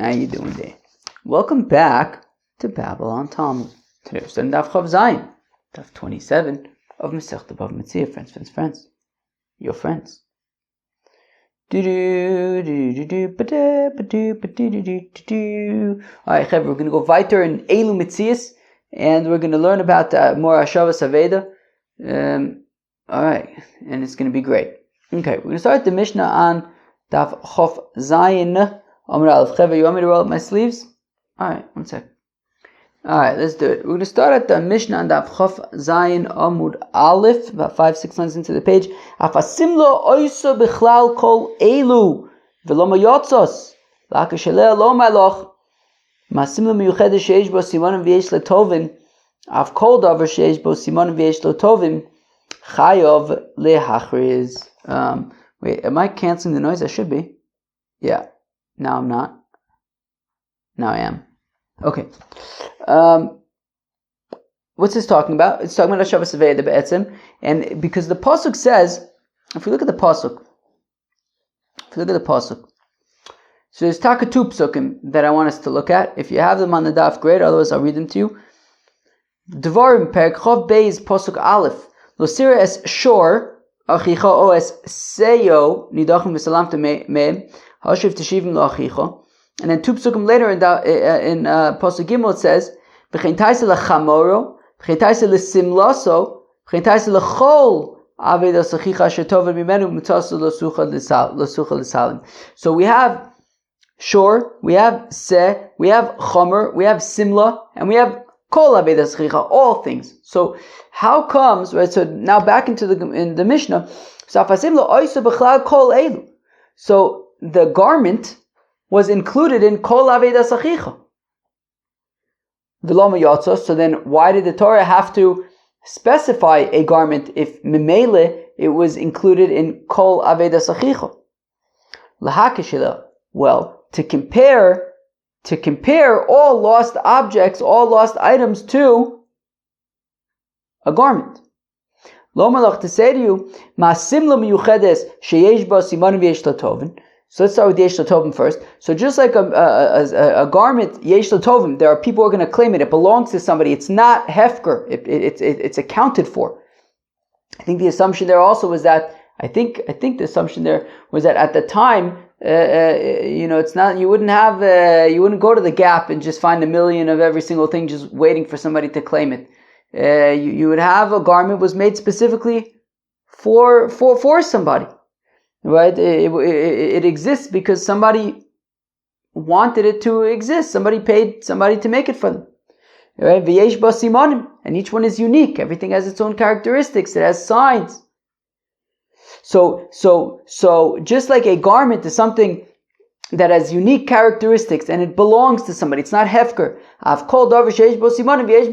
How you doing there? Welcome back to Babylon Talmud. Today we're studying Daf Chav Zayin, Daf 27 of Masechta BavaMetzia. Friends. Your friends. Alright, we're going to go weiter in Elu Metzias, and we're going to learn about more Hashavas Aveda. Alright, and it's going to be great. Okay, we're going to start the Mishnah on Daf Chav Zayin. Amr Aleph. Cheva, you want me to roll up my sleeves? Alright, one sec. Alright, let's do it. We're going to start at the Mishnah on Daf Chav Zayin Amud Aleph, about 5-6 lines into the page. Afasimlo oisa bichlal kol elu v'lo mayotzos l'akasheleh lo maloch masimlo miyuchedes sheish bo simonim v'yesh letovim af kol davar sheish bo simonim v'yesh letovim chayov lehachriz. Wait, am I canceling the noise? I should be. Yeah. Now I'm not. Now I am. Okay. What's this talking about? It's talking about Hashavas Aveda Be'etzim. And because the Pasuk says, if we look at the Pasuk, so there's two Psukim that I want us to look at. If you have them on the daf, great. Otherwise, I'll read them to you. Devarim, Perek Chav Beis, Pasuk Aleph. Losira es shor, achicha o es seyo, nidachim v'salamta me'em. Hashiv teshivim lo'achicha. And then two psukim later in Pasuk Gimel it says, V'chein taisa l'chamoro, v'chein taisa l'simlaso, v'chein taisa l'chol avedas achicha asher tovad mimenu mutasu l'sucha l'salim. So we have shor, we have se, we have chomer, we have simla, and we have kol avedas achicha, all things. So how comes, right, so now back into the Mishnah, so afasimlo oisa b'chlal kol elu. So the garment was included in kol avedas achicha. V'lo mayotzos. So then, why did the Torah have to specify a garment if memele it was included in kol avedas achicha? Lahakishila. Well, to compare all lost objects, all lost items to a garment. Lo malach to say to you, ma'asimlo miyuchedes sheyesh ba simanim v'yesh latovin. So let's start with Yesh Latovim first. So just like a garment, Yesh Latovim, there are people who are going to claim it. It belongs to somebody. It's not hefker. It's accounted for. I think the assumption there also was that, I think the assumption there was that at the time, it's not, you wouldn't go to the Gap and just find 1 million of every single thing just waiting for somebody to claim it. You would have a garment was made specifically for somebody. Right? It exists because somebody wanted it to exist. Somebody paid somebody to make it for them. Right? V'yesh ba simonim, and each one is unique. Everything has its own characteristics. It has signs. So just like a garment is something that has unique characteristics and it belongs to somebody. It's not hefker. I've called over sheish bo simonim v'yesh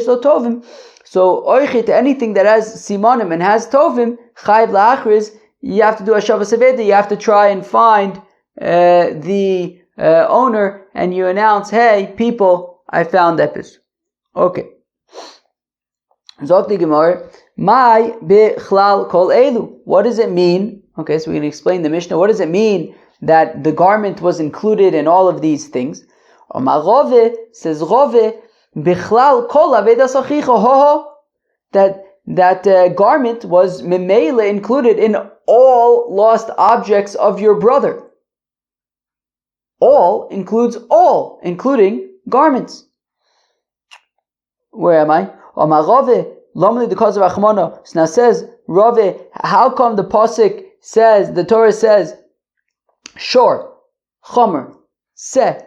lo tovim. So oichit, anything that has simonim and has tovim, chayv la'achriz, you have to do a Hashavas Aveda. You have to try and find the owner, and you announce, "Hey, people, I found Epis." Okay. Zok the Gemara, "Mai bichlal kol elu." What does it mean? Okay, so we're going to explain the Mishnah. What does it mean that the garment was included in all of these things? Omar Rove says, "Rove bichlal kol avedas achicha." Ho. That garment was memele included in all lost objects of your brother. All includes all, including garments. Where am I? Omar Rave, lomli the cause of Achmona. So now says, Rave, how come the Pasuk says, the Torah says, shor, chomer, se,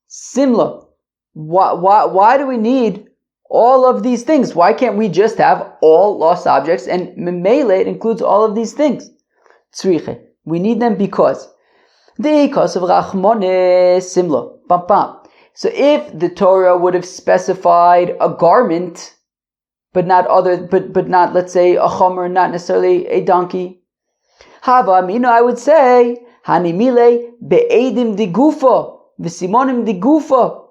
simla. Why do we need all of these things? Why can't we just have all lost objects? And memele, it includes all of these things. Tzriche. We need them because the cause of Rachmone simla. Pam pam. So if the Torah would have specified a garment, but not let's say a chomer, not necessarily a donkey. Hava amino, I would say hanimile be'edim digufa v'simonim digufa.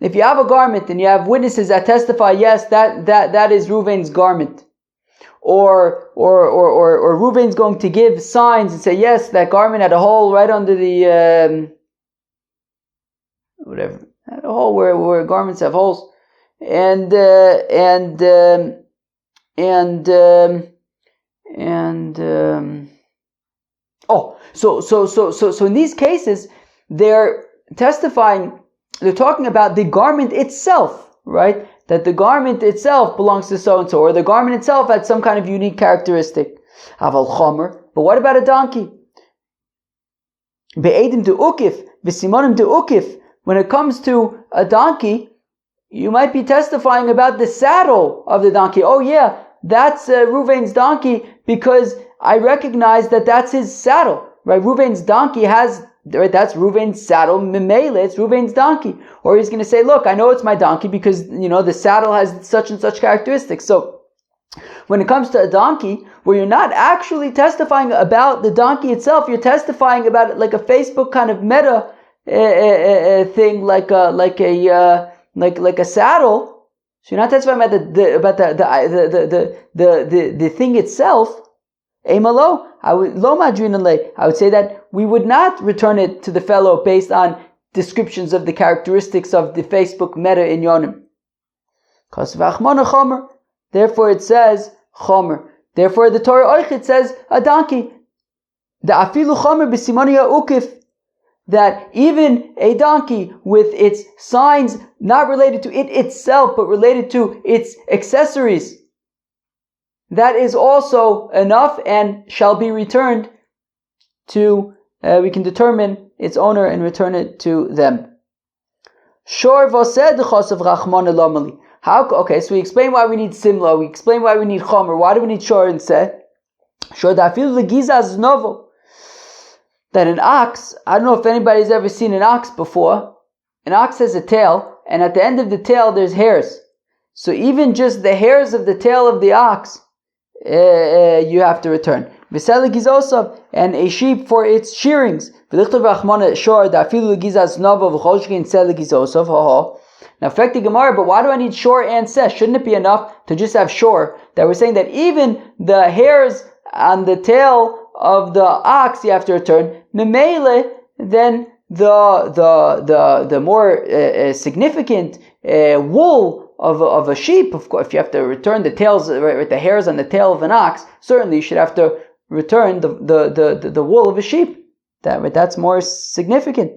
If you have a garment and you have witnesses that testify, yes, that is Reuven's garment, or Reuven's going to give signs and say, yes, that garment had a hole right under the whatever, a hole where garments have holes, and so in these cases, they're talking about the garment itself, right? That the garment itself belongs to so and so, or the garment itself had some kind of unique characteristic. Aval chomer, but what about a donkey? Be'edim de'ukif, v'simonim de'ukif. When it comes to a donkey, you might be testifying about the saddle of the donkey. Oh yeah, that's Reuven's donkey because I recognize that that's his saddle, right? Reuven's donkey has, right, that's Reuven's saddle, Memele, it's Reuven's donkey. Or he's going to say, look, I know it's my donkey because, the saddle has such and such characteristics. So, when it comes to a donkey, where you're not actually testifying about the donkey itself, you're testifying about it like a Facebook kind of meta thing, like a saddle. So you're not testifying about the thing itself. Emalo, I would say that we would not return it to the fellow based on descriptions of the characteristics of the Facebook meta in Yonim. Therefore it says chomer. Therefore the Torah Oichid says a donkey. The afilu chomer b'simoniya ukif. That even a donkey with its signs not related to it itself, but related to its accessories, that is also enough and shall be returned to, we can determine its owner and return it to them. Shor vosed chosav rachmana lomali. Okay, so we explain why we need simla, we explain why we need chomer, why do we need shor and seh? Shor da'afil legiza znovo. That an ox, I don't know if anybody's ever seen an ox before. An ox has a tail, and at the end of the tail there's hairs. So even just the hairs of the tail of the ox, you have to return. And a sheep for its shearings. Now, affect the Gemara, but why do I need shor and seh? Shouldn't it be enough to just have shor? That we're saying that even the hairs on the tail of the ox you have to return. Memele, then the more significant wool of a sheep, of course, if you have to return the tails, right, the hairs on the tail of an ox, certainly you should have to return the wool of a sheep. That's more significant.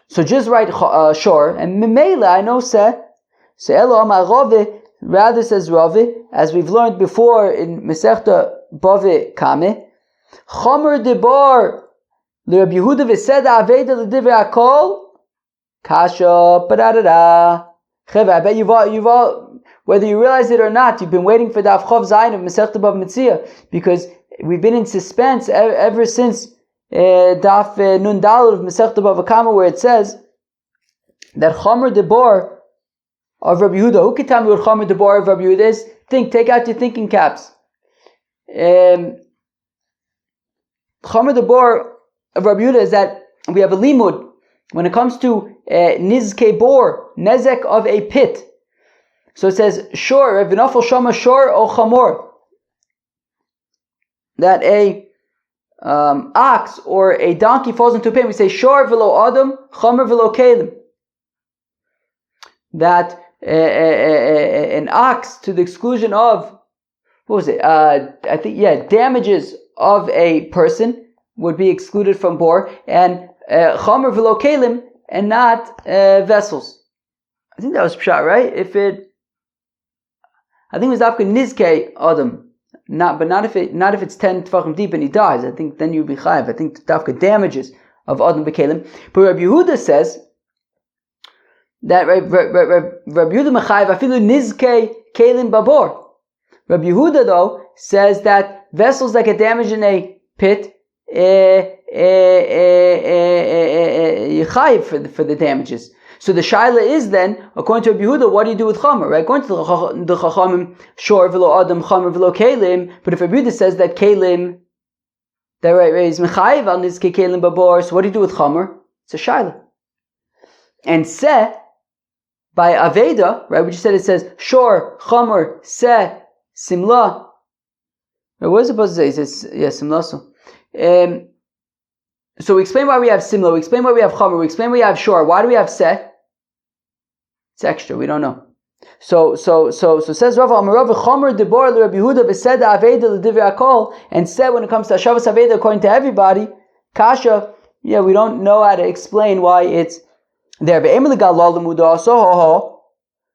So just write shor, and memele, I know seh. So elo amar Rove, rather says Rove, as we've learned before in Masechta Bave Kame, chomer debar l'Rab Yehuda v'seda aveda l'divrei hakol kasha pararara. Cheve, I bet you've all, whether you realize it or not, you've been waiting for Daf Chav Zayin of Masechta BavaMetzia, because we've been in suspense ever since Daf Nun Daled of Masechta Bava Kama, where it says that chomer debar of Rabbi Yehuda. Who can tell me what chomer debar of Rabbi Yehuda is? Take out your thinking caps. Chomer debar of Rabbi Yehuda is that we have a limud when it comes to nizke bor, nezek of a pit. So it says shor, v'nafal shama shor o chamor, that a ox or a donkey falls into a pit. We say shor v'lo adam, chomer v'lo kelim. That an ox, to the exclusion of, what was it? Damages of a person would be excluded from bor, and chomer v'lo kelim, and not vessels. I think that was pshat, right? I think it was dafka nizke adam, not if it's 10 tefachim deep and he dies. I think then you'd be chayav. I think dafka damages of adam b'kelim. But Rabbi Yehuda says that Rabbi Yehuda mechayav afilu nizke kelim babor. Rabbi Yehuda though says that vessels that get damaged in a pit, chayiv for the damages. So the shaila is then, according to Rabbi Yehuda, what do you do with chomer? Right? According to the chachamim, shor v'lo adam, chomer v'lo kelim. But if Rabbi Yehuda says that kelim, that right is mechayiv al nizke kelim babor, so what do you do with chomer? It's a shaila. And seh by aveda, right? We just said it says shor, chomer, seh, simla. What was it supposed to say? It says simla. So So we explain why we have simla, we explain why we have chomer, we explain why we have shor. Why do we have seh? It's extra, we don't know. So says Rav Amarav chomer debor Rabbi Yehuda beseda aveda l'divrei hakol, and said when it comes to Hashavas Aveda according to everybody, kasha, yeah, we don't know how to explain why it's there.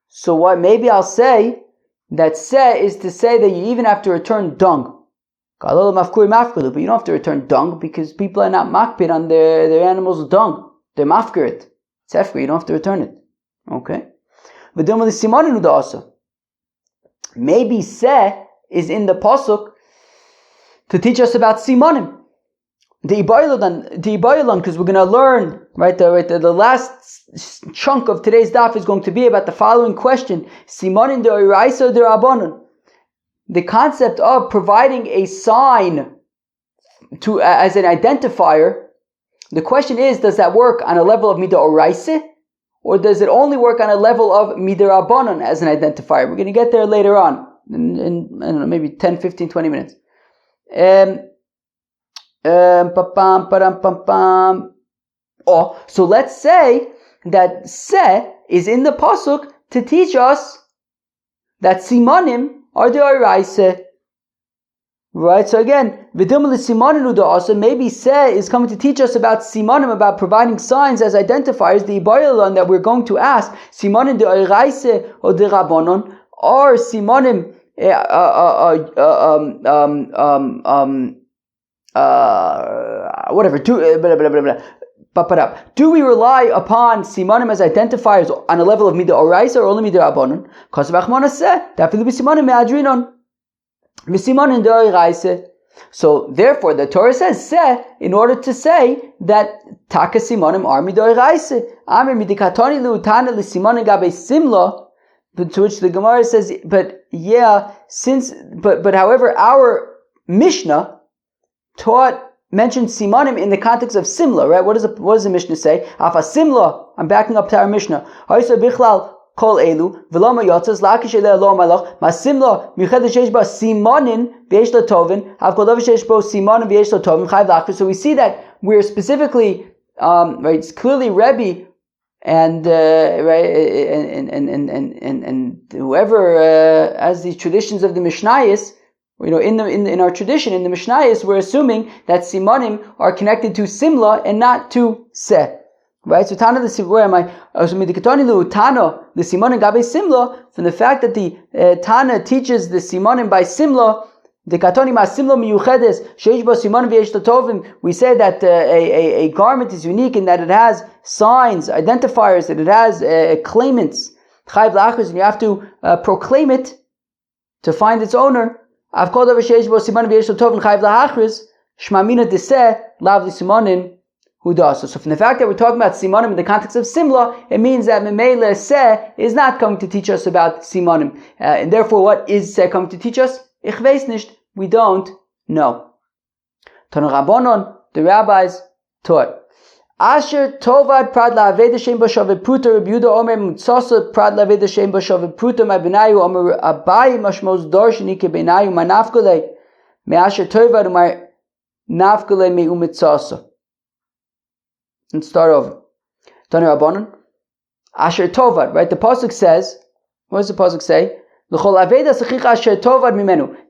So what? Maybe I'll say that seh is to say that you even have to return dung. But you don't have to return dung because people are not makpid on their animals' dung. They're mafkirit. It's efker, you don't have to return it. Okay? Maybe seh is in the pasuk to teach us about simanim. The Ibayilan, because we're going to learn, the last chunk of today's daf is going to be about the following question. Simanin de Oraisa de Rabbanon. The concept of providing a sign as an identifier. The question is, does that work on a level of Midah Oraisa? Or does it only work on a level of Midah Rabbanon as an identifier? We're going to get there later on, in I don't know, maybe 10, 15, 20 minutes. So let's say that seh is in the pasuk to teach us that simanim are the oraisa. Right? So again, maybe seh is coming to teach us about simanim, about providing signs as identifiers. The ibayilan that we're going to ask, simanim de oraisa or de rabbanon, or simanim whatever. Do we rely upon simanim as identifiers on a level of midah oraisa or only midah rabbanon? Because of achmana seh, that will be simanim me'adrinon, v'simanim de oraisa. So therefore, the Torah says seh in order to say that taka simanim are midah oraisa. Amir midikatoni leutana lesimanim gabe simla. But to which the Gemara says, but however, our Mishnah mentioned simanim in the context of simla, right? What does the Mishnah say? Afa simla. I'm backing up to our Mishnah. Haisa bichlal kol elu v'lama yotzas lakish eleh lo malach ma simla michedesh yesh ba simanin v'yesh lo tovin hav kol davar sheyesh bo simanin v'yesh lo tovin chayv lachris. So we see that we're specifically right. It's clearly Rebbe and whoever has these traditions of the Mishnayos. In our tradition, in the Mishnayos, we're assuming that simanim are connected to simla and not to seh. Right? So Tana where am I? Tana the simanim gabe simla, from the fact that the Tana teaches the simanim by simla, the katoni ma simla miyuchedes sheish ba simanim v'yesh tovim. We say that a garment is unique in that it has signs, identifiers, that it has claimants, chayv lachos, and you have to proclaim it to find its owner. I've called over sheish bo simanim v'yesh tovim chayv lachos shmamina deseh lav simanin hudasa. So from the fact that we're talking about simanim in the context of simla, it means that memele seh is not going to teach us about simanim, and therefore, what is seh coming to teach us? Ich weiß nicht. We don't know. Tana Rabbanon, the rabbis taught. Asher tovad prad la'aved Hashem b'shavet pruta. Rabbi Yehuda omer mutzasa prad la'aved Hashem b'shavet pruta. My benayu omer abayi mashmos darshani ke benayu ma nafgale me asher tovad umar nafgale me umitzasa. Let's start over. Tana Rabbanon. Asher tovad. Right. The pasuk says. What does the pasuk say? That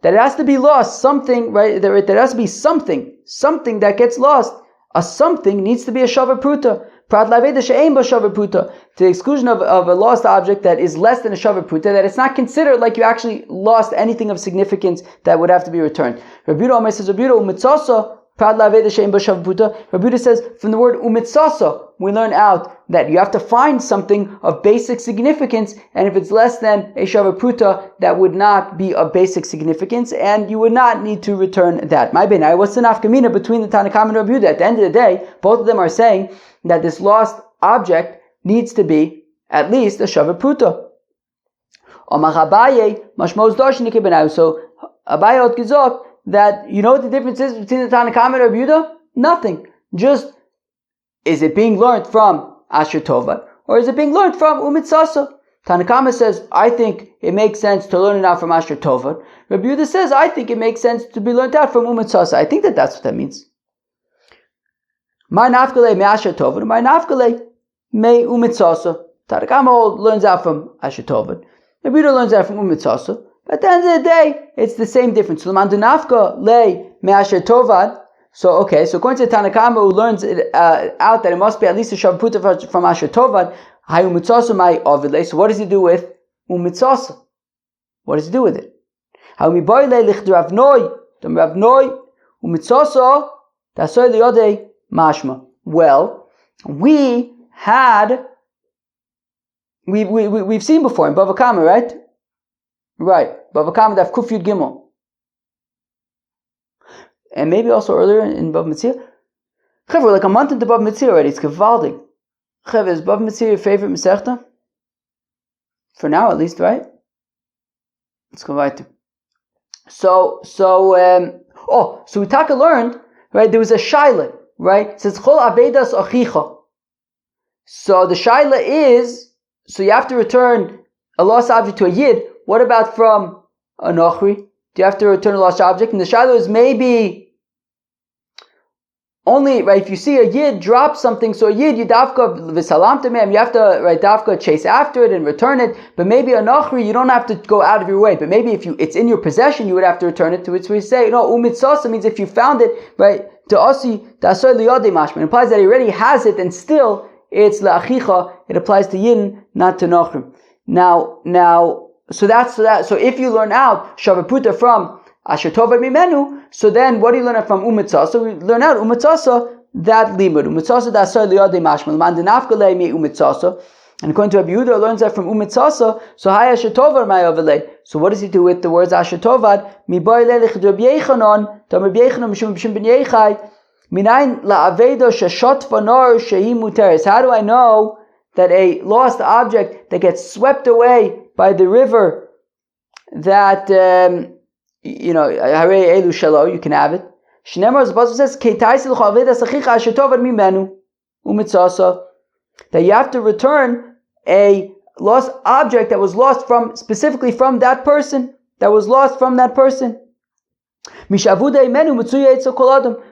it has to be lost, something, right? There has to be something that gets lost. A something needs to be a shavar pruta. To the exclusion of a lost object that is less than a shavar pruta, that it's not considered like you actually lost anything of significance that would have to be returned. Rabbi Yehuda says, Rabbi Yehuda says, from the word umitzasa, we learn out that you have to find something of basic significance, and if it's less than a shavar pruta, that would not be of basic significance, and you would not need to return that. My benai, what's the nafkamina between the Tanakam and Rabbi Yehuda? At the end of the day, both of them are saying that this lost object needs to be at least a shavar pruta. So Abaye Gizok, that you know what the difference is between the Tanakam and Rabbi Yehuda? Nothing. Just, is it being learned from Asher Tovat, or is it being learned from Umitzasa? Tanakama says, I think it makes sense to learn it out from Asher Tovat. Rabbi Yehuda says, I think it makes sense to be learned out from Umitzasa. I think that's what that means. My nafkale me Asher Tovad, my nafkale me umitzasa. Tanna Kama learns out from Asher Tovad. Rabbi Yehuda learns out from umitzasa. But at the end of the day, it's the same difference. So according to Tanna Kama, who learns it out that it must be at least a Shavaputa from Asher Tovad, so what does he do with umitzasa? What does he do with it? Well, we've seen before in BavaKama, right? Right, BavaKama daf Kuf Yud Gimel, and maybe also earlier in BavaMetzia. We're like a month into BavaMetzia already. It's gewaldig. Is BavaMetzia your favorite Masechta? For now, at least, right? Let's go weiter. So we taka learned, right? There was a shaila, right? It says Chol Avedas Achicha. So the shaila is, so you have to return a lost object to a yid. What about from a nochri? Do you have to return a lost object? And the shaila is maybe only, right, if you see a yid drop something, so a yid, you dafka v'salam to him, you have to, right, dafka chase after it and return it, but maybe a nochri, you don't have to go out of your way, but maybe if it's in your possession, you would have to return it to it. So we say, no, umitzasa means if you found it, right, to asi, dasoy liyodei mashma, it implies that he already has it, and still, it's la'achicha, it applies to yin, not to nochrim. Now, so if you learn out Shavaputa from Asher Tovad Mimenu, so then what do you learn out from Umitzasa? So we learn out Umitzasa, that limud. Umitzasa da asar liyadei mashmal. Man denafkalei mi Umitzasa. And according to Rabbi Yehuda, learns that from Umitzasa, so hay Asher Tovad mayavelei. So what does he do with the words Asher Tovad? Mi boy lelech Rabbi Yechanon, tam Rabbi Yechanon mishum b'shim ben Yechai, minayin la'avedo sheshot fanor shehi muteres. How do I know that a lost object that gets swept away by the river, that you can have it? That you have to return a lost object that was lost specifically from that person.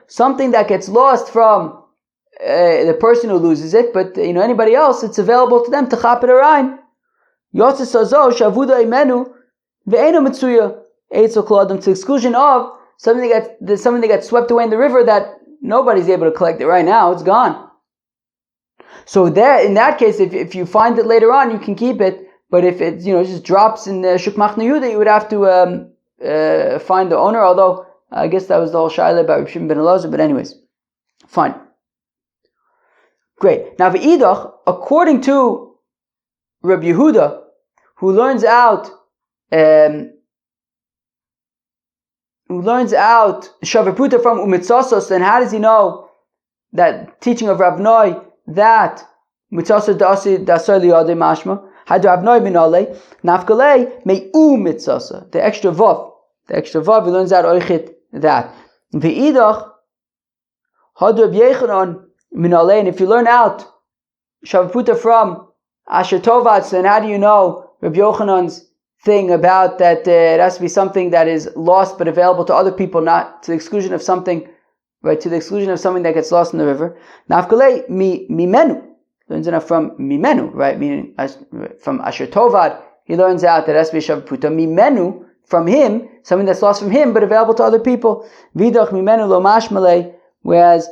Something that gets lost from the person who loses it, but anybody else, it's available to them to chap it arayin. To the exclusion of something that gets swept away in the river that nobody's able to collect it right now. It's gone. So there, in that case, if you find it later on, you can keep it. But if it just drops in the Shuk Machne Yehuda, you would have to find the owner. Although I guess that was the whole shaila about Reb Shimon ben Elazar. But anyways, fine. Great. Now, v'idach, according to Rabbi Yehuda, who learns out Shavaputa from Umitzasos, then how does he know that teaching of Rav Noi that Umitzasos dasar liyadei mashma? Had Rav Noi minalei nafkalei mei Umitzasa, the extra vav, he learns out oichit that. V'idach had Rav Yechanan minalei, and if you learn out Shavaputa from Asher Tovad, then how do you know Rabbi Yochanan's thing about that it has to be something that is lost but available to other people, not to the exclusion of something, right? To the exclusion of something that gets lost in the river. Nafkalei mimenu, learns enough from mimenu, right? Meaning from Asher Tovad, he learns out that it has to be Shavaputa. Mimenu, from him, something that's lost from him but available to other people. Vidach mimenu lo mashmalei, whereas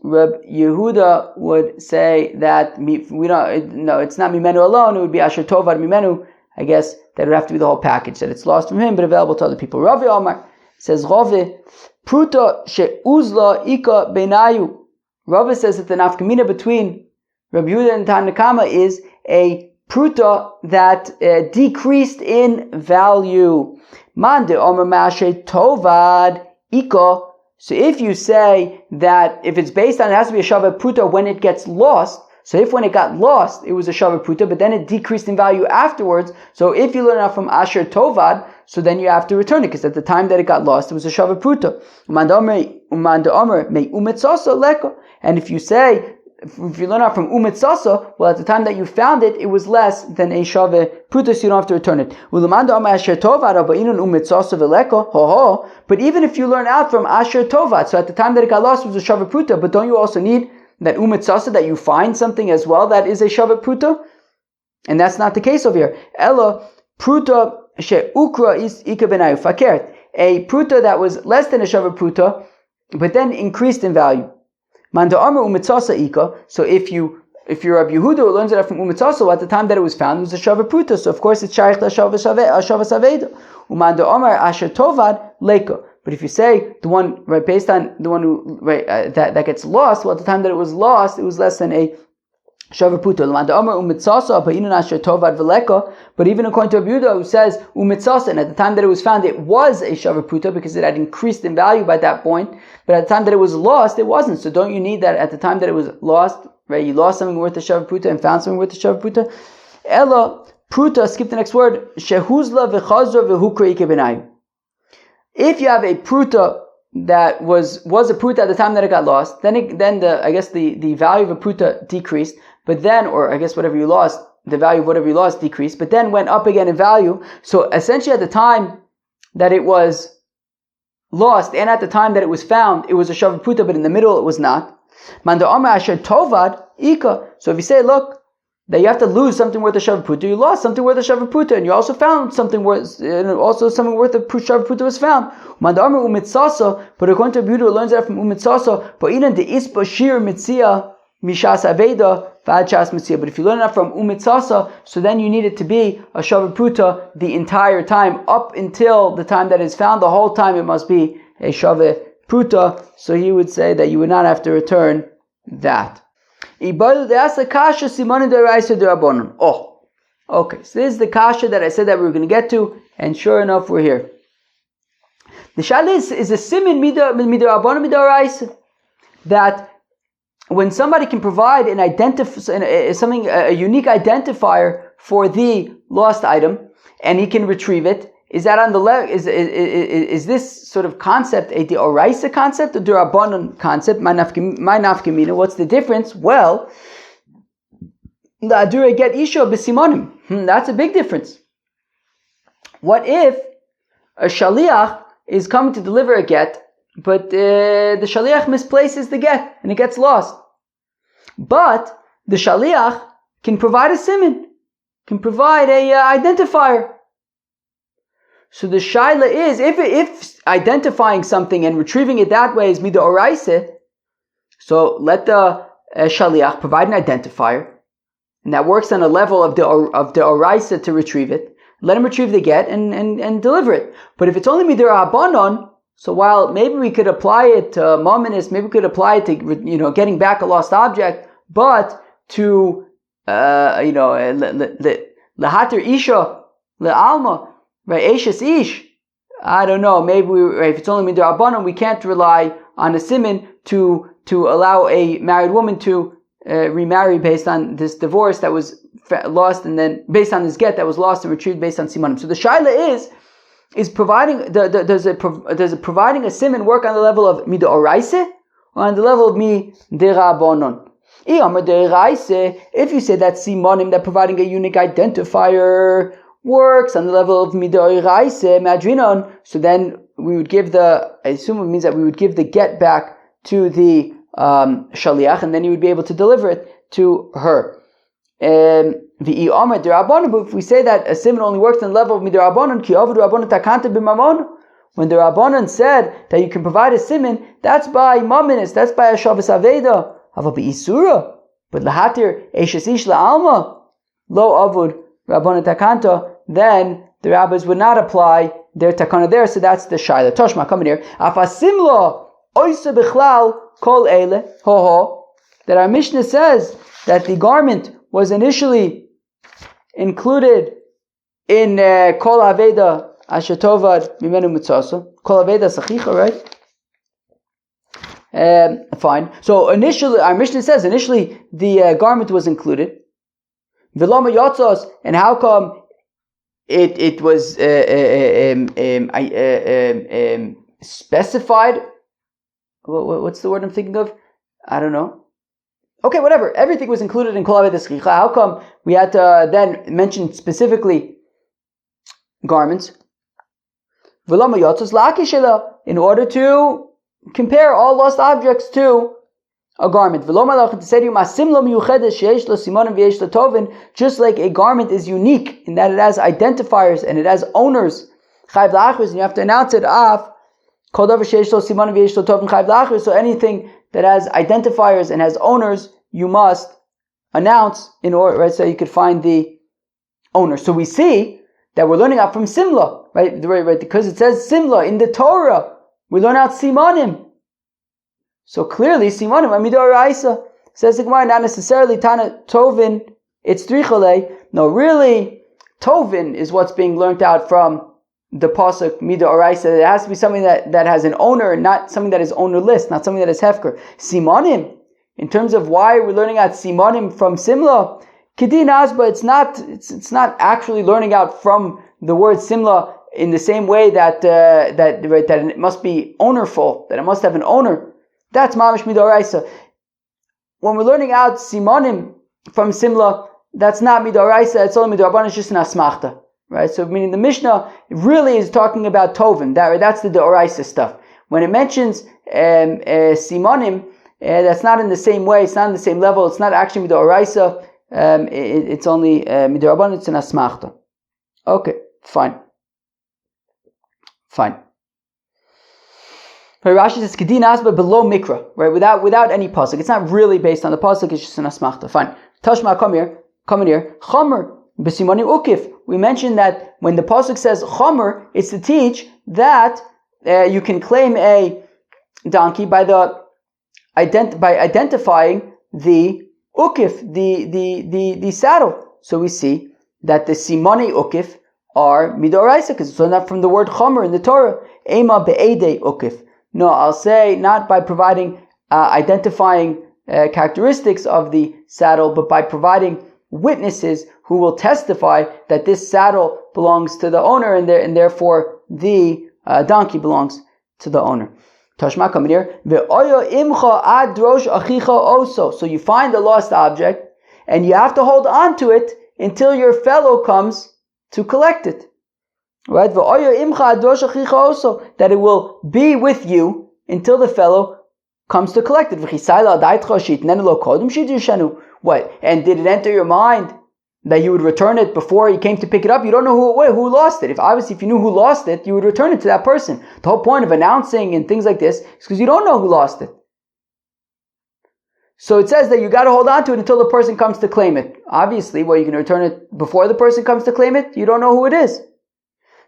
Reb Yehuda would say that it's not mimenu alone, it would be Asher Tovad mimenu. I guess that would have to be the whole package, that it's lost from him but available to other people. Ravi Omar says, Ravi, Pruta she'uzla ika benayu. Ravi says that the nafkamina between Rabbi Yehuda and Tanna Kama is a pruta that decreased in value. Man de Omar Mashe Tovad ika. So if you say that if it's based on, it has to be a Shava Pruta when it gets lost, so if when it got lost, it was a Shava Pruta, but then it decreased in value afterwards, so if you learn out from Asher Tovad, so then you have to return it, because at the time that it got lost, it was a Shava Pruta. And if you say if you learn out from umitzasa, well, at the time that you found it, it was less than a shave pruta, so you don't have to return it. But even if you learn out from asher tovat, so at the time that it got lost, it was a shave pruta, but don't you also need that umitzasa, that you find something as well that is a shave pruta? And that's not the case over here. Ella pruta she ukra is ika benayu fakert. A pruta that was less than a shave pruta, but then increased in value. Manda Amar umitzasa ika. So if you're Rabbi Yehuda who learns it from umitzasa, at the time that it was found, it was a shava pruta. So of course it's shaykh la shava saveda. Umanda Amar asher tovad leka. But if you say the one right based on the one who that gets lost, well, at the time that it was lost, it was less than a shava pruta. Umanda Amar umitzasa ba'inun asher tovad veleka. But even according to Rabbi Yehuda who says umitzasa, and at the time that it was found, it was a shava pruta because it had increased in value by that point. But at the time that it was lost, it wasn't. So don't you need that at the time that it was lost, right? You lost something worth a shava pruta and found something worth a shava pruta. Ella pruta, skip the next word. Shehuzla v'chazra v'hukra ike benayu. If you have a pruta that was a pruta at the time that it got lost, then the value of a pruta decreased, but then, or I guess whatever you lost, the value of whatever you lost decreased, but then went up again in value. So essentially at the time that it was lost and at the time that it was found, it was a shava pruta, but in the middle it was not. Manda Amar asher tovad ika. So if you say, look, that you have to lose something worth a shava pruta, you lost something worth a shava pruta, and you also found something worth, also something worth a shava pruta was found. Manda Amar umitzasa. But according to Yehuda, learns that from umitzasa. But inan de ispa shir mitzia mishas aveda v'ad shas mitzia. But if you learn that from umitzasa, so then you need it to be a shava pruta the entire time up until the time that it's found. The whole time it must be a shava pruta. So he would say that you would not have to return that. Oh, okay. So this is the kasha that I said that we were going to get to, and sure enough, we're here. The shalis is a simin midarabon midaraisa, that when somebody can provide an a unique identifier for the lost item, and he can retrieve it, is that on the is this sort of concept a deoraisa concept or derabanan concept? My nafkamina. What's the difference? Well, the adura get isha b'simonim. That's a big difference. What if a shaliach is coming to deliver a get, but the shaliach misplaces the get and it gets lost? But the shaliach can provide a siman, can provide a identifier. So the shaila is, if identifying something and retrieving it that way is mida oraisa, so let the shaliach provide an identifier, and that works on a level of the oraisa to retrieve it. Let him retrieve the get and deliver it. But if it's only mida rabbanon, so while maybe we could apply it to mominus, maybe we could apply it to getting back a lost object, but to lehater isha lealma. Right, Eishes Ish. I don't know. Maybe if it's only midrabanan, we can't rely on a siman to allow a married woman to remarry based on this divorce that was lost, and then based on this get that was lost and retrieved based on simanim. So the shaila is providing does providing a siman work on the level of mida oraise or on the level of midirabanan? If you say that simanim, that providing a unique identifier works on the level of midoiraise madrinon, so then we would give I assume it means that we would give the get back to the shaliach, and then he would be able to deliver it to her. But if we say that a siman only works on the level of midorabanon, ki avodu rabbanon takanta b'mamon, when the rabbanon said that you can provide a siman, that's by maminis, that's by a shavas aveda, hava b'isura, but lahatir eishes ish la'alma lo avud rabbanon takanta, then the rabbis would not apply their takana there, so that's the shaila. Toshma, come in here. Afasimla oisa bichlal kol eile ho, that our Mishnah says that the garment was initially included in kol aveda ashetovad mimenu mitzasa, kol aveda sachicha, right? Fine. So initially, our Mishnah says the garment was included. Vilama yotzos, and how come it was specified? What's the word I'm thinking of? I don't know. Okay, whatever. Everything was included in Kol Aved Eschicha. How come we had to then mention specifically garments? In order to compare all lost objects to a garment. Just like a garment is unique in that it has identifiers and it has owners. And you have to announce it off. So anything that has identifiers and has owners, you must announce in order, right? So you could find the owner. So we see that we're learning out from Simla, right? Because it says Simla in the Torah. We learn out Simanim. So clearly, Simanim are Midoraisa. Says the Gemara, not necessarily Tana Tovin, it's Trichale. No, really, Tovin is what's being learnt out from the Pasuk Midoraisa. It has to be something that has an owner, not something that is ownerless, not something that is Hefker. Simanim, in terms of why we're learning out Simanim from Simla, Kedin Asba, it's not actually learning out from the word Simla in the same way that it must be ownerful, that it must have an owner. That's Mamish Midoraisa. When we're learning out Simanim from Simla, that's not Midoraisa, it's only Midoraban, it's just an Asmachta. Right? So meaning the Mishnah really is talking about Tovin. That's the Doraisa stuff. When it mentions Simanim, that's not in the same way, it's not in the same level, it's not actually Midoraisa, it's only Midoraban, it's an Asmachta. Okay, fine. Rashi says Kedin Asba below Mikra, right? Without any pasuk. It's not really based on the pasuk. It's just an asmachta. Fine. Tashma, come here. Chomer b'simoni ukif. We mentioned that when the pasuk says chomer, it's to teach that you can claim a donkey by identifying the ukif, the saddle. So we see that the simoni ukif are midoraisa because it's not from the word chomer in the Torah. Ema be'edei ukif. No, I'll say not by providing identifying characteristics of the saddle, but by providing witnesses who will testify that this saddle belongs to the owner and therefore the donkey belongs to the owner. Tashma, come here. So you find the lost object and you have to hold on to it until your fellow comes to collect it. Right? That it will be with you until the fellow comes to collect it. What? And did it enter your mind that you would return it before he came to pick it up? You don't know who lost it. If you knew who lost it, you would return it to that person. The whole point of announcing and things like this is because you don't know who lost it. So it says that you got to hold on to it until the person comes to claim it. Obviously, you can return it before the person comes to claim it. You don't know who it is.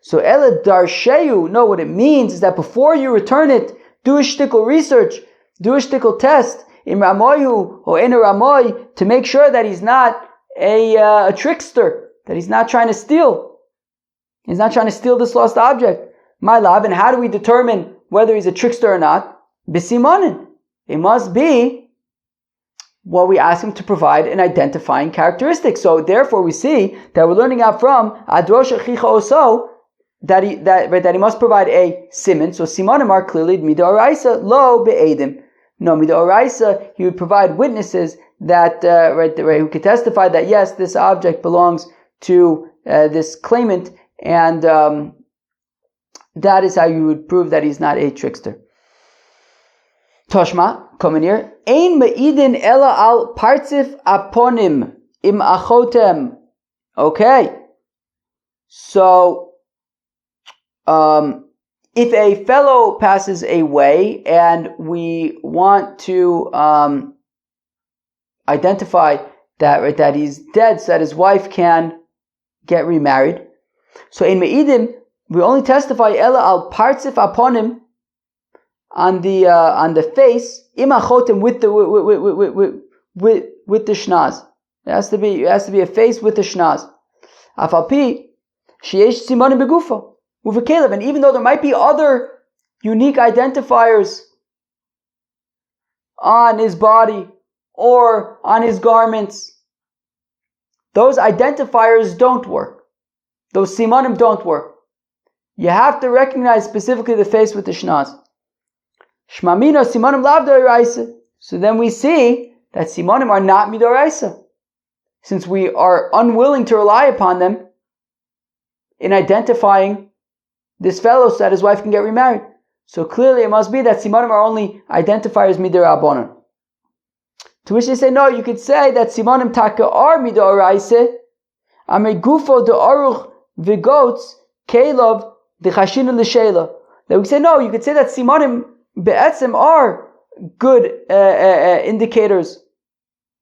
So Ela Darsheyu, no, what it means is that before you return it, do a shtickle research, do a shtickle test, in Ramoyu or in a Ramoy, to make sure that he's not a trickster, that he's not trying to steal. He's not trying to steal this lost object. My love, and how do we determine whether he's a trickster or not? Bisimanin. It must be we ask him to provide an identifying characteristic. So therefore we see that we're learning out from Adrosh Achicha Oso, that he must provide a siman. So simanim are clearly midoraisa lo be'edim. No, midoraisa, he would provide witnesses that who could testify that yes, this object belongs to this claimant, and that is how you would prove that he's not a trickster. Toshma, come in here. Ein me'idin ela al partzif aponim im achotem. Okay, so if a fellow passes away and we want to identify that he's dead so that his wife can get remarried, so in Me'idim we only testify ela al partzif aponim on the face imachotim with the shnaz. It has to be a face with the shnaz. Afalpi sheyesh simanim begufa. And even though there might be other unique identifiers on his body or on his garments, those identifiers don't work. Those simanim don't work. You have to recognize specifically the face with the shnaz. Shmamina simanim lav d'oraisa. So then we see that simanim are not midoraisa, since we are unwilling to rely upon them in identifying this fellow so that his wife can get remarried. So clearly it must be that simanim are only identifiers midirabanan. To which they say, no, you could say that simanim taka are midoraisa, amei gufo de aruch v'goats kelov de chashin l'sheila. That we say, no, you could say that simanim be'etzem are good indicators,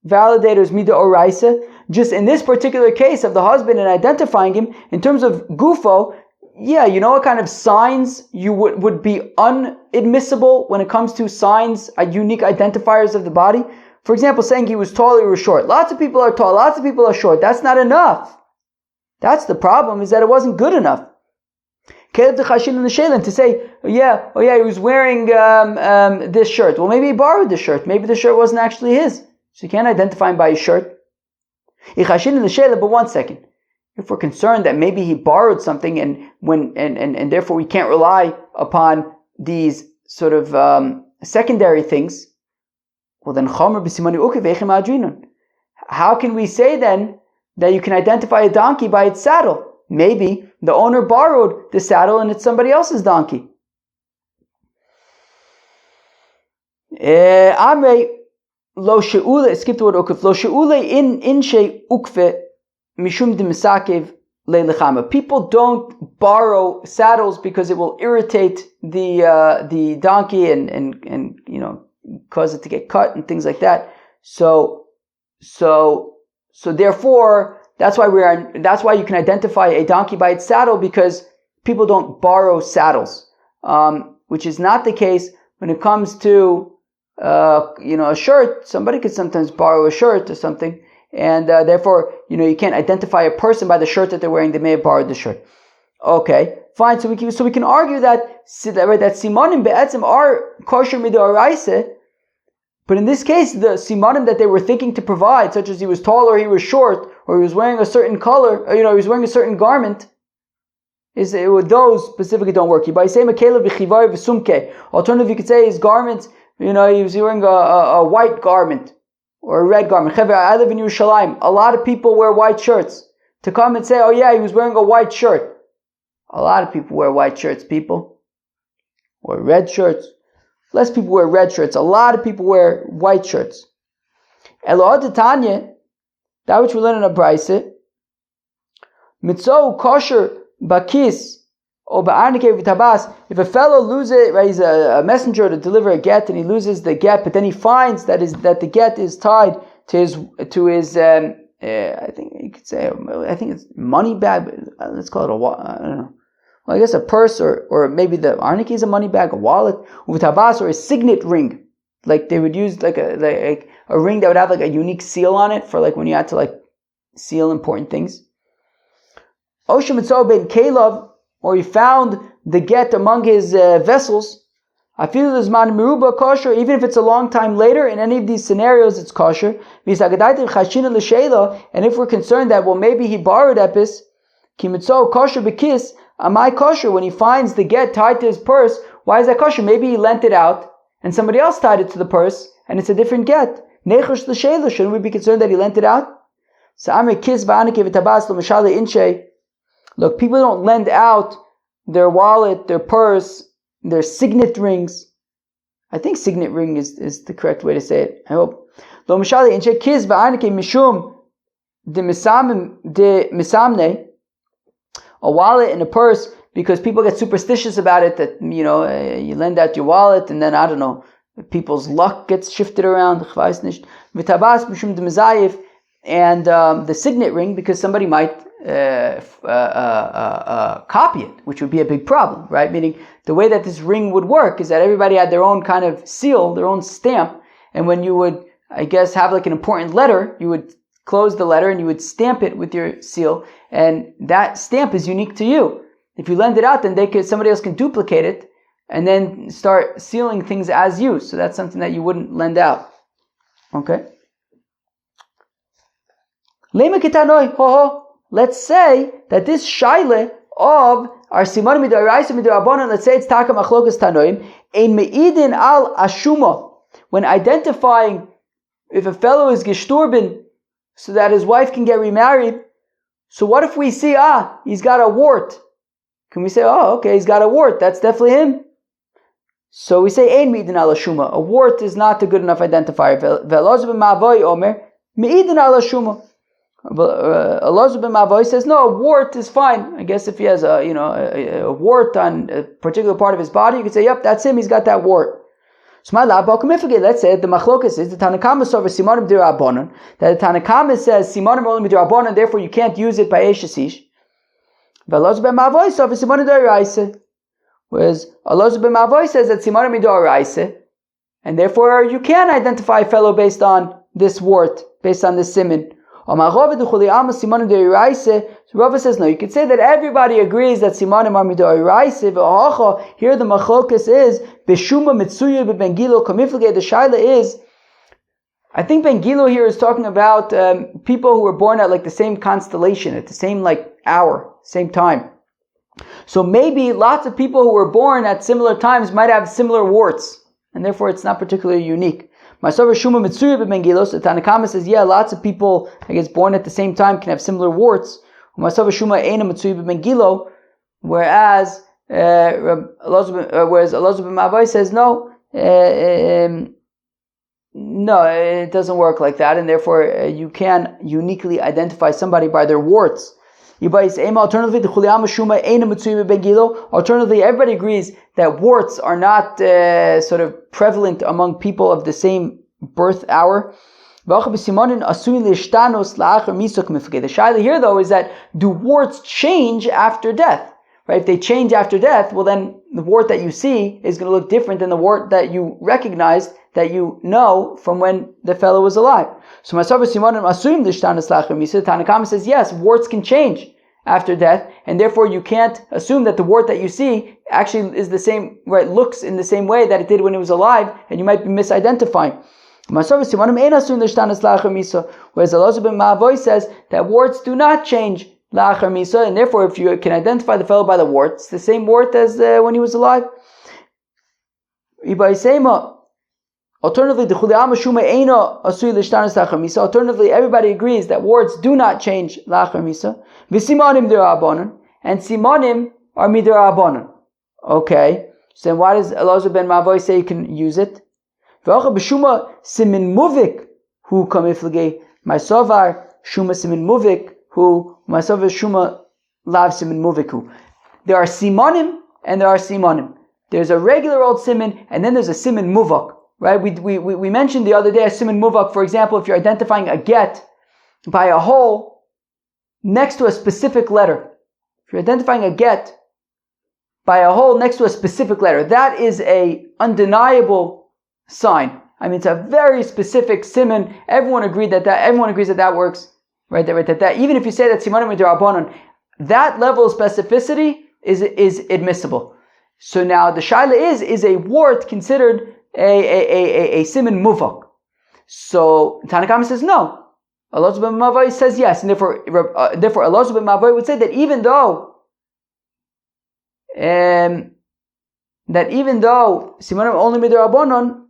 validators midoraisa. Just in this particular case of the husband and identifying him, in terms of gufo, yeah, you know what kind of signs you would be unadmissible when it comes to signs, unique identifiers of the body? For example, saying he was tall or he was short. Lots of people are tall, lots of people are short. That's not enough. That's the problem, is that it wasn't good enough. To say, he was wearing this shirt. Well, maybe he borrowed the shirt. Maybe the shirt wasn't actually his. So you can't identify him by his shirt. But one second. If we're concerned that maybe he borrowed something and therefore we can't rely upon these sort of secondary things, well then how can we say then that you can identify a donkey by its saddle? Maybe the owner borrowed the saddle and it's somebody else's donkey. Amrei lo she'ule, skip the word ukuf, lo she'ule in she ukve mishum dimisakev leilechama. People don't borrow saddles because it will irritate the donkey and cause it to get cut and things like that. So therefore, that's why you can identify a donkey by its saddle, because people don't borrow saddles, which is not the case when it comes to a shirt. Somebody could sometimes borrow a shirt or something, and therefore you can't identify a person by the shirt that they're wearing. They may have borrowed the shirt. Okay, fine. So we can argue that simanim be'etzem are kosher midoraisa. But in this case, the simanim that they were thinking to provide, such as he was tall or he was short, or he was wearing a certain color, or he was wearing a certain garment, those specifically don't work. Alternatively, you could say his garments, he was wearing a white garment or a red garment. I live in Yerushalayim. A lot of people wear white shirts. To come and say, oh yeah, he was wearing a white shirt. A lot of people wear white shirts, people. Or red shirts. Less people wear red shirts. A lot of people wear white shirts. Elohad Tanya, that which we learn in a brayse, mitzo kosher bakis or ba'arnike v'tabas. If a fellow loses, right, he's a messenger to deliver a get, and he loses the get, but then he finds that the get is tied to his I think you could say, I think it's money bag. Let's call it I don't know. Well, I guess a purse or maybe the arnike is a money bag, a wallet, v'tabas, or a signet ring. Like they would use like a ring that would have like a unique seal on it for like when you had to like seal important things. Oshem Mitzvah ben Caleb, or he found the get among his vessels. I feel there's man meruba kosher, even if it's a long time later. In any of these scenarios, it's kosher. And if we're concerned that maybe he borrowed epis, ki mitzvah kosher bekis, am I kosher when he finds the get tied to his purse? Why is that kosher? Maybe he lent it out and somebody else tied it to the purse, and it's a different get. Nechosh l'sheilah, shouldn't we be concerned that he lent it out? Look, people don't lend out their wallet, their purse, their signet rings. I think signet ring is the correct way to say it. I hope. A wallet and a purse, because people get superstitious about it, that you lend out your wallet and then I don't know, people's luck gets shifted around. And the signet ring, because somebody might copy it, which would be a big problem, right? Meaning the way that this ring would work is that everybody had their own kind of seal, their own stamp, and when you would, I guess, have like an important letter, you would close the letter and you would stamp it with your seal, and that stamp is unique to you. If you lend it out, then somebody else can duplicate it and then start sealing things as you. So that's something that you wouldn't lend out. Okay? Let's say that this shaila of our simanim midaraisa midarabanan, let's say it's taka machlokas tanoim, ein meidin al ashuma. When identifying if a fellow is gestorben, so that his wife can get remarried, so what if we see, he's got a wart? Can we say, okay, he's got a wart, that's definitely him? So we say, ein me'idin ala shuma. A wart is not a good enough identifier. Ve'elazar ben Ma'avoy omer, me'idin ala shuma. Elazar ben Ma'avoy says, no, a wart is fine. I guess if he has a wart on a particular part of his body, you could say, yep, that's him, he's got that wart. So let's say the machlokas is the Tanakama over simanim d'Rabbanan, that the Tanakama says simanim are only d'Rabbanan, therefore you can't use it by Eshesish. Ve'elazar ben Ma'avoy over simanim d'Oraisa. Whereas Elazar ben Ma'avoy says that simanim d'Oraisa, and therefore you can identify a fellow based on this wart, based on this siman. So Rava says no, you could say that everybody agrees that simanim are midoraisa. Here the machlokas is b'shuma mitzuya b'ben gilo kamiflige. The shaila is, I think Ben Gilo here is talking about people who were born at like the same constellation, at the same like hour, same time. So maybe lots of people who were born at similar times might have similar warts, and therefore it's not particularly unique. Myself Shuma Mitsuya b'Bengilos, the Tanakama says, yeah, lots of people, I guess, born at the same time can have similar warts. Myself Shuma Eina Mitsuya b'Bengilo, whereas Elazar ben Ma'avoy says, no, it doesn't work like that, and therefore you can uniquely identify somebody by their warts. Alternatively, everybody agrees that warts are not sort of prevalent among people of the same birth hour. The shaila here, though, is that do warts change after death? Right? If they change after death, well then the wart that you see is going to look different than the wart that you recognized, that you know from when the fellow was alive. So Tanakama says, yes, warts can change after death, and therefore you can't assume that the wart that you see actually is the same, right, looks in the same way that it did when it was alive, and you might be misidentifying. Whereas Elazar ben Ma'avoy says that warts do not change la'achar misa, and therefore if you can identify the fellow by the wart, it's the same wart as when he was alive. Alternatively, everybody agrees that warts do not change la'achar misa. V'simanim d'Rabbanan, and simanim are mid'Rabbanan. Okay, so then why does Elazar ben Ma'avoy say you can use it? V'acha b'shuma simin muvik hu kamiflege ma'sovar shuma simin muvik hu ma'sovar shuma lav simin muvik hu. There are simanim and there are simanim. There's a regular old siman and then there's a siman muvak. Right? We mentioned the other day a siman muvak. For example, if you're identifying a get by a hole next to a specific letter. If you're identifying a get by a hole next to a specific letter, that is a undeniable sign. I mean, it's a very specific siman. Everyone agrees that that works. Right? That even if you say that simanim d'Rabbanan, that level of specificity is admissible. So now the shaila is a wart considered a siman muvak? So Tanakama says no. Elazar ben Ma'avoy says yes, and therefore Elazar ben Ma'avoy would say that even though simanim only mid'Rabbanan,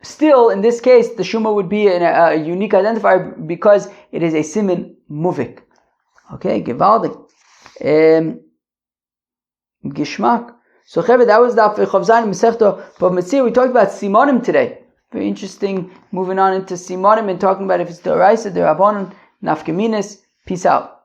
still in this case the shuma would be a unique identifier because it is a siman muvik. Okay, gewaldig. Gishmak. So that was the Chavzayin Masechta BavaMetzia. We talked about simanim today. Very interesting. Moving on into simanim and talking about if it's the Oraisa, the Rabbanon, Nafkaminis. Peace out.